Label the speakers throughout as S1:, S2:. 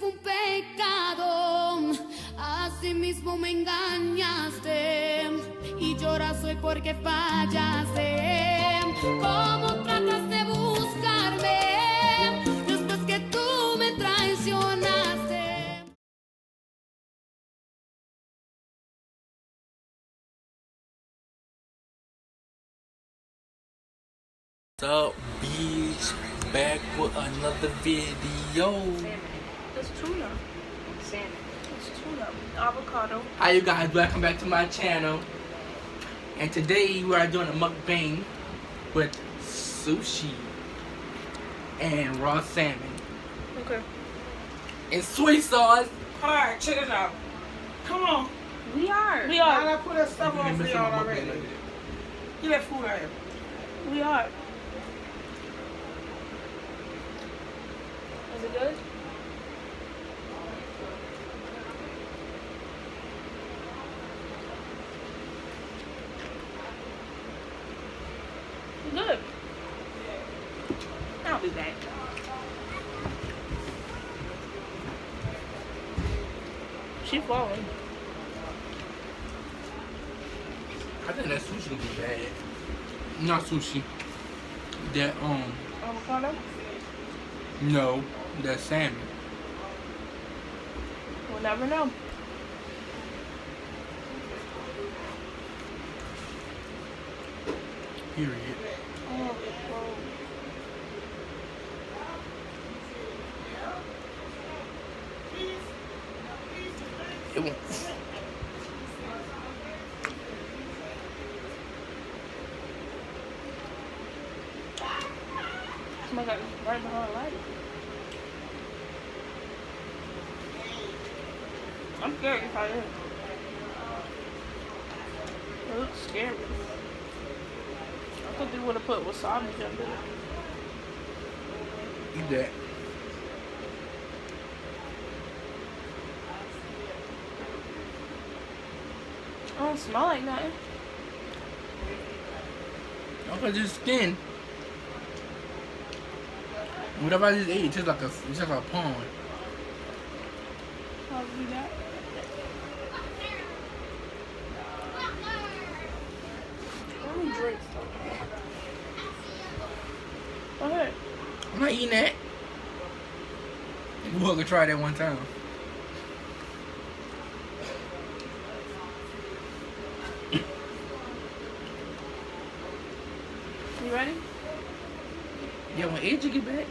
S1: fue un pecado, así mismo me engañaste y lloras hoy porque fallaste. ¿Cómo tratas de buscarme después que tú me traicionaste?
S2: What's up, bitch? Back with another video.
S3: Salmon. That's tuna. Salmon. That's tuna. Avocado.
S2: Hi you guys, welcome back to my channel. And today we are doing a mukbang with sushi and raw salmon
S3: Okay.
S2: and sweet sauce.
S4: Alright, check it out. Come on.
S3: We are.
S4: I put that stuff
S2: You
S4: on for
S2: missing
S4: y'all
S2: my
S4: already.
S2: mukbang like
S4: Get that food out here.
S3: We are. Is it good? Good. I'll be back. She falling.
S2: I think that sushi gonna be bad. Not sushi. That
S3: Avocado?
S2: no, that salmon.
S3: We'll never know.
S2: Period.
S3: Oh, well.
S2: It won't.
S3: Somebody got right behind the light. I'm scared if I am. It looks scary. I thought they would have put wasabi under it.
S2: Eat that.
S3: I don't smell like nothing.
S2: Okay, just skin. Whatever I just ate, it's just like a pond.
S3: I'll do that. Let me drink. Go ahead.
S2: I'm not eating that. We'll go try that one time.
S3: You ready?
S2: Yeah, when AJ get back.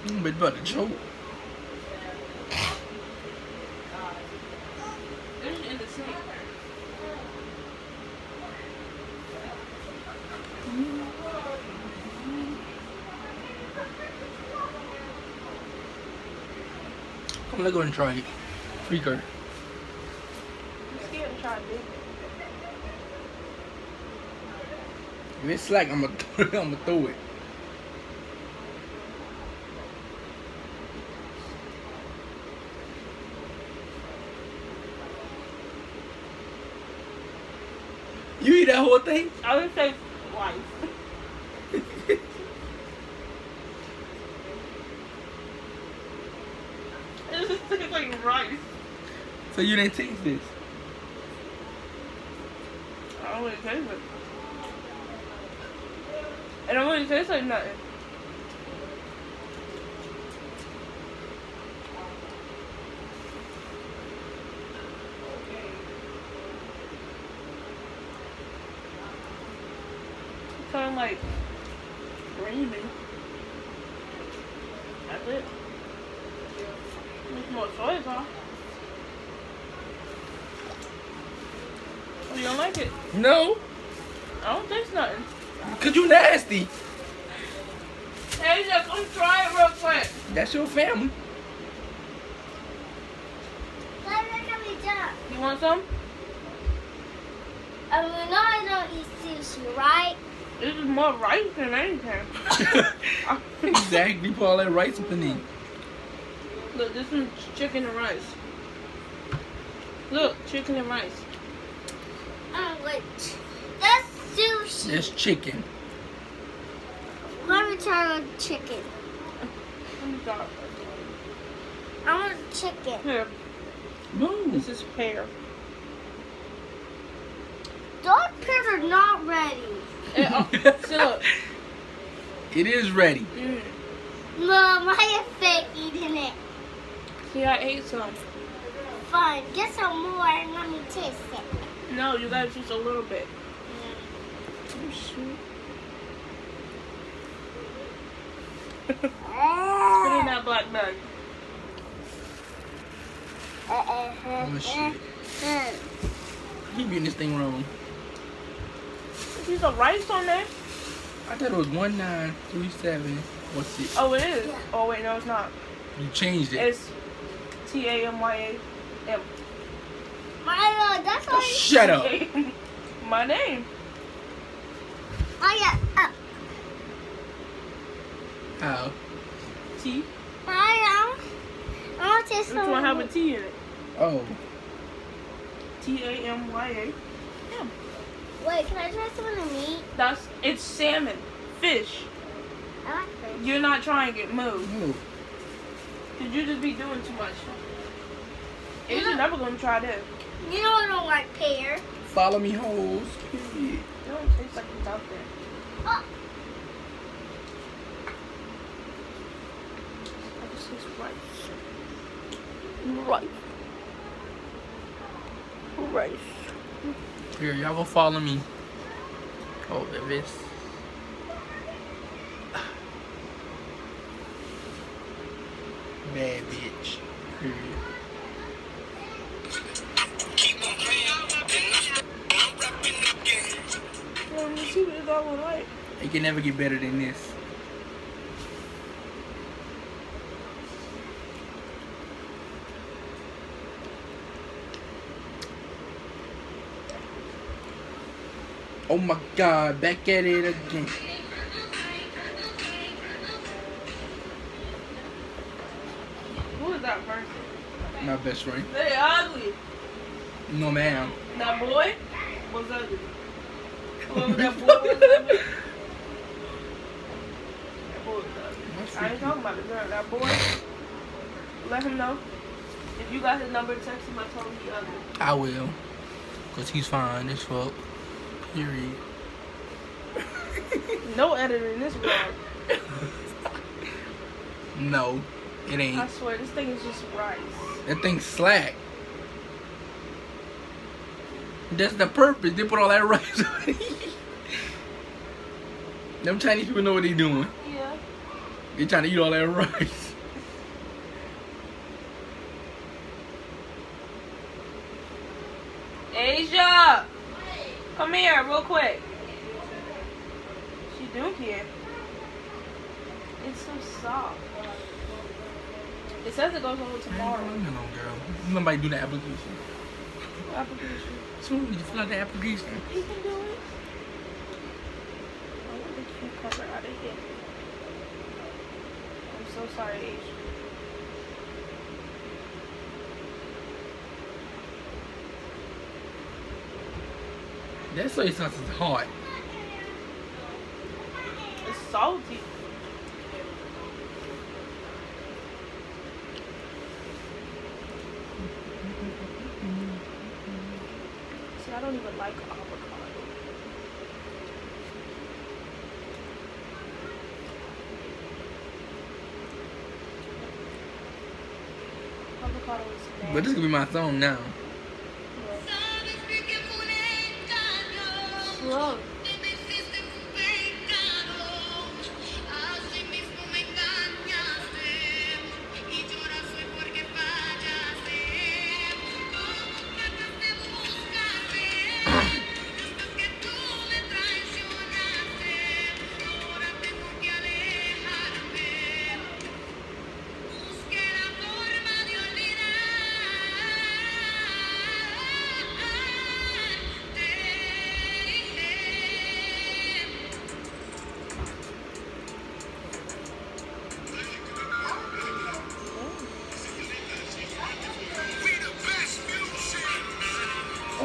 S2: I'm about to choke.
S3: It's in the sink.
S2: Come, let's go and try it. Freaker.
S3: I'm scared to try it.
S2: If it's slack, I'm gonna throw it. You eat that whole thing?
S3: I would say twice. It just tastes like rice.
S2: So you didn't taste this?
S3: I don't really taste it. It don't really taste like nothing. It's kind of like creamy. That's it. There's more soy sauce. Oh, you don't like it?
S2: No,
S3: I don't taste nothing.
S2: cause you nasty.
S3: Hey, just come try it real quick.
S2: That's your family.
S3: You want some?
S5: We know I don't eat sushi, right?
S3: This is more rice than anything.
S2: Exactly, Paul. That rice panini.
S3: Look, this one's chicken and rice. Look, chicken and rice.
S5: Wait. That's sushi.
S2: That's chicken.
S5: Let me try on chicken.
S3: Let me try.
S5: I want chicken.
S3: Here,
S2: Move.
S3: this is pear.
S5: Those pears are not ready.
S3: See, look.
S2: It is ready.
S5: Mom, I am fake eating it.
S3: See, I ate some.
S5: Fine, get some more and let me taste it.
S3: No, you gotta just a little bit. Oh, shoot. Put in that black bag.
S2: Oh shit. You getting this thing wrong.
S3: There's a rice on there.
S2: I thought it was 1937. What's it?
S3: Oh, it is.
S5: Yeah.
S3: Oh, wait, no, it's not.
S2: You changed it.
S3: It's Tamyam.
S5: Milo, that's all you
S2: Shut up.
S3: My name.
S5: Oh, yeah.
S2: How?
S3: T.
S5: Milo, I want to taste
S3: Which one have a
S5: some.
S3: T in it?
S2: Oh.
S3: Tamyam.
S5: Wait, can I try some of the meat?
S3: It's salmon. Fish.
S5: I like fish.
S3: You're not trying it. Move.
S2: Move.
S3: Cause you just be doing too much. Asia's never gonna try this.
S5: You know I don't like pear.
S2: Follow me, hoes. Period.
S3: It don't taste like it's out there.
S5: Oh,
S3: I just taste rice. Rice.
S2: Here, y'all go follow me. Oh, there it is. Bad bitch. Period.
S3: Let me see what it's all like.
S2: It can never get better than this. Oh my god, back at it again.
S3: Who is that person?
S2: My best friend.
S3: They ugly.
S2: No, ma'am.
S3: That boy was ugly. Whoever that boy was ugly. That boy was ugly. I ain't talking about the girl. That boy. Let him know. If you got his number, text him. I told him he ugly.
S2: I will. Because he's fine as fuck. Period.
S3: No editor in this vlog.
S2: No, it
S3: I
S2: ain't.
S3: swear, this thing is just rice.
S2: That thing's slack. That's the purpose. They put all that rice on it. Them Chinese people know what they doing.
S3: Yeah.
S2: They trying to eat all that rice.
S3: Asia! Come here, real quick. She doing here. It's so soft. It says it goes on tomorrow.
S2: No, girl. Nobody do the application.
S3: Application.
S2: So you fill out the application.
S3: You can do it. I want the cucumber out of here. I'm so sorry, Asia.
S2: That soy sauce is hot.
S3: It's salty. See, I don't even like avocado. Avocado is nasty.
S2: But this could be my song now.
S3: Look.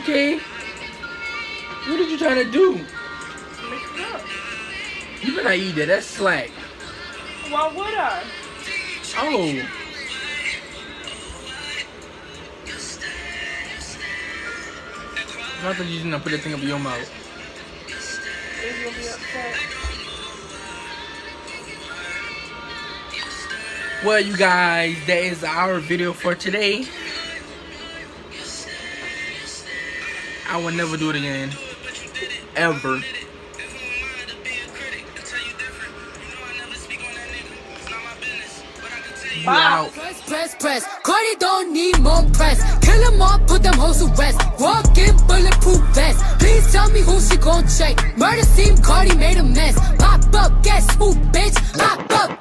S2: Okay. What are you trying to do?
S3: Mix it up.
S2: You better not eat that. That's slack.
S3: Why would I?
S2: Oh. I thought you was gonna put that thing up in your mouth.
S3: He's gonna be upset.
S2: Well, you guys, that is our video for today. I will never do it again. Ever. You out.
S1: Press. Cardi don't need more press. Kill them all, put them hoes to rest. Walk in bulletproof vest. Please tell me who she gon' check. Murder scene, Cardi made a mess. Pop up, guess who, bitch? Pop up.